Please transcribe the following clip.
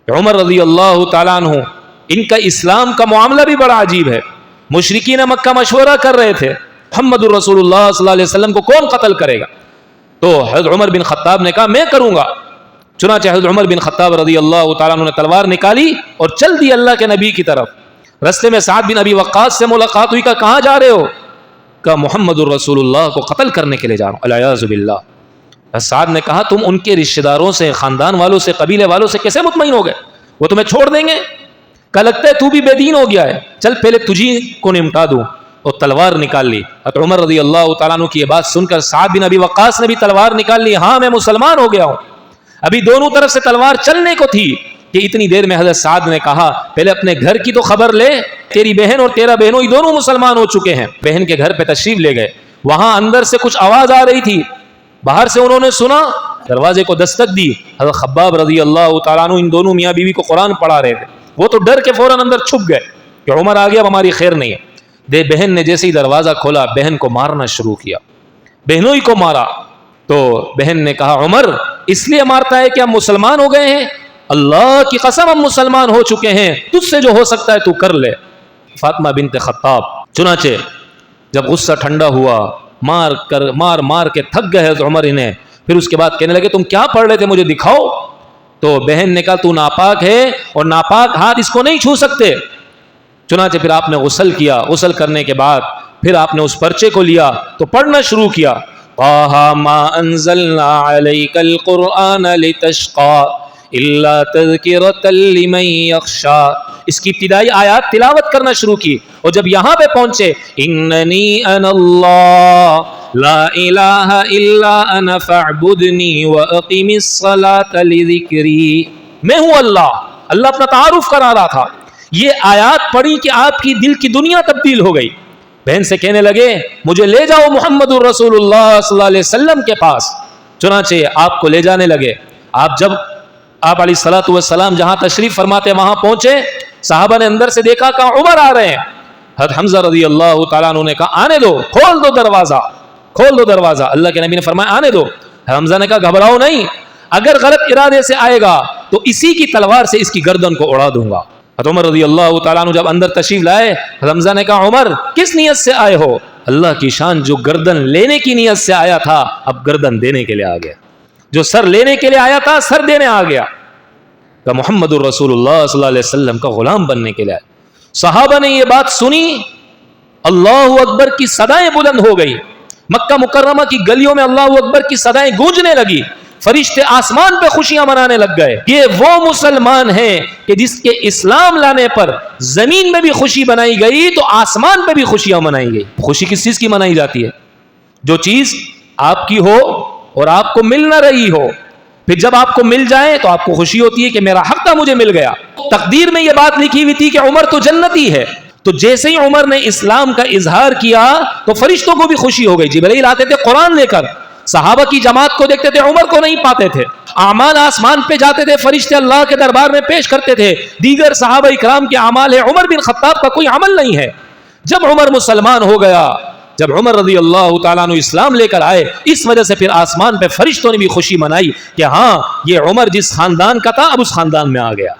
عمر رضی اللہ تعالیٰ عنہ ان کا اسلام کا معاملہ بھی بڑا عجیب ہے. مشرکین مکہ مشورہ کر رہے تھے محمد الرسول اللہ صلی اللہ علیہ وسلم کو کون قتل کرے گا, تو حضرت عمر بن خطاب نے کہا میں کروں گا. چنانچہ حضرت عمر بن خطاب رضی اللہ تعالیٰ عنہ نے تلوار نکالی اور چل دی اللہ کے نبی کی طرف. رستے میں سعد بن ابی وقاص سے ملاقات ہوئی. کہاں جا رہے ہو؟ کہا محمد الرسول اللہ کو قتل کرنے کے لیے جا رہا ہوں. الیاذ باللہ. سعد نے کہا تم ان کے رشتہ داروں سے, خاندان والوں سے, قبیلے والوں سے کیسے مطمئن ہو گئے؟ وہ تمہیں چھوڑ دیں گے؟ کہ لگتا ہے تو بھی بے دین ہو گیا ہے, چل پہلے تجھی کو نمٹا دوں. اور تلوار نکال لی. حضرت عمر رضی اللہ تعالیٰ عنہ کی یہ بات سن کر سعد بن ابی وقاص نے بھی تلوار نکال لی. ہاں میں مسلمان ہو گیا ہوں. ابھی دونوں طرف سے تلوار چلنے کو تھی کہ اتنی دیر میں حضرت سعد نے کہا پہلے اپنے گھر کی تو خبر لے, تیری بہن اور تیرا بہنوئی دونوں مسلمان ہو چکے ہیں. بہن کے گھر پہ تشریف لے گئے. وہاں اندر سے کچھ آواز آ رہی تھی, باہر سے انہوں نے سنا, دروازے کو دستک دی. حضرت خباب رضی اللہ تعالیٰ عنہ ان دونوں میاں بیوی کو قرآن پڑھا رہے تھے. وہ تو ڈر کے فوراً اندر چھپ گئے کہ عمر آ گیا, اب ہماری خیر نہیں ہے. بہن نے جیسے ہی دروازہ کھولا بہن کو مارنا شروع کیا, بہنوئی کو مارا. تو بہن نے کہا عمر اس لیے مارتا ہے کہ ہم مسلمان ہو گئے ہیں؟ اللہ کی قسم ہم مسلمان ہو چکے ہیں, تجھ سے جو ہو سکتا ہے تو کر لے. فاطمہ بنت خطاب. چنانچہ جب غصہ ٹھنڈا ہوا, مار کے تھک گئے حضرت عمر انہیں, پھر اس کے بعد کہنے لگے تم کیا پڑھ رہے تھے مجھے دکھاؤ. تو بہن نے کہا تو ناپاک ہے اور ناپاک ہاتھ اس کو نہیں چھو سکتے. چنانچہ پھر آپ نے غسل کیا. غسل کرنے کے بعد پھر آپ نے اس پرچے کو لیا تو پڑھنا شروع کیا. طٰہٰ مَا أَنزَلْنَا عَلَيْكَ الْقُرْآنَ لِتَشْقَىٰ إِلَّا تَذْكِرَةً لِمَن يَخْشَىٰ. اس کی ابتدائی آیات تلاوت کرنا شروع کی, اور جب یہاں پہ پہنچے اِنَّنِي أَنَا اللَّهُ لَا إِلَٰهَ إِلَّا أَنَا فَاعْبُدْنِي وَأَقِمِ الصَّلَاةَ لِذِكْرِي. میں ہوں اللہ. اللہ اپنا تعارف کرا رہا تھا. یہ آیات پڑھی کہ آپ کی دل کی دنیا تبدیل ہو گئی. بہن سے کہنے لگے مجھے لے جاؤ محمد الرسول اللہ صلی اللہ علیہ وسلم کے پاس. چنانچہ آپ کو لے جانے لگے. جب آپ علیہ الصلوۃ والسلام جہاں تشریف فرماتے وہاں پہنچے, صحابہ نے اندر سے دیکھا کہ عمر آ رہے ہیں. حضرت حمزہ رضی اللہ تعالیٰ عنہ نے کہا آنے دو, کھول دو دروازہ, کھول دو دروازہ. اللہ کے نبی نے فرمایا آنے دو. حمزہ نے کہا گھبراؤ نہیں, اگر غلط ارادے سے آئے گا تو اسی کی تلوار سے اس کی گردن کو اڑا دوں گا. حضرت عمر رضی اللہ تعالیٰ عنہ جب اندر تشریف لائے, حمزہ نے کہا عمر کس نیت سے آئے ہو؟ اللہ کی شان, جو گردن لینے کی نیت سے آیا تھا اب گردن دینے کے لیے آ گیا. جو سر لینے کے لیے آیا تھا سر دینے آ گیا. کہ محمد الرسول اللہ صلی اللہ علیہ وسلم کا غلام بننے کے لیے آئے. صحابہ نے یہ بات سنی, اللہ اکبر کی صدائیں بلند ہو گئی. مکہ مکرمہ کی گلیوں میں اللہ اکبر کی صدائیں گونجنے لگی. فرشتے آسمان پہ خوشیاں منانے لگ گئے. یہ وہ مسلمان ہیں کہ جس کے اسلام لانے پر زمین میں بھی خوشی بنائی گئی تو آسمان پہ بھی خوشیاں منائی گئی. خوشی کس چیز کی منائی جاتی ہے؟ جو چیز آپ کی ہو اور آپ کو مل نہ رہی ہو, پھر جب آپ کو مل جائے تو آپ کو خوشی ہوتی ہے کہ میرا حق تھا مجھے مل گیا. تقدیر میں یہ بات لکھی ہوئی تھی کہ عمر تو جنتی ہے. تو جیسے ہی عمر نے اسلام کا اظہار کیا تو فرشتوں کو بھی خوشی ہو گئی. جبرائیل آتے تھے قرآن لے کر, صحابہ کی جماعت کو دیکھتے تھے, عمر کو نہیں پاتے تھے. اعمال آسمان پہ جاتے تھے, فرشتے اللہ کے دربار میں پیش کرتے تھے. دیگر صحابہ اکرام کے اعمال ہے, عمر بن خطاب کا کوئی عمل نہیں ہے. جب عمر مسلمان ہو گیا, جب عمر رضی اللہ تعالیٰ عنہ اسلام لے کر آئے, اس وجہ سے پھر آسمان پہ فرشتوں نے بھی خوشی منائی کہ ہاں یہ عمر جس خاندان کا تھا اب اس خاندان میں آ گیا.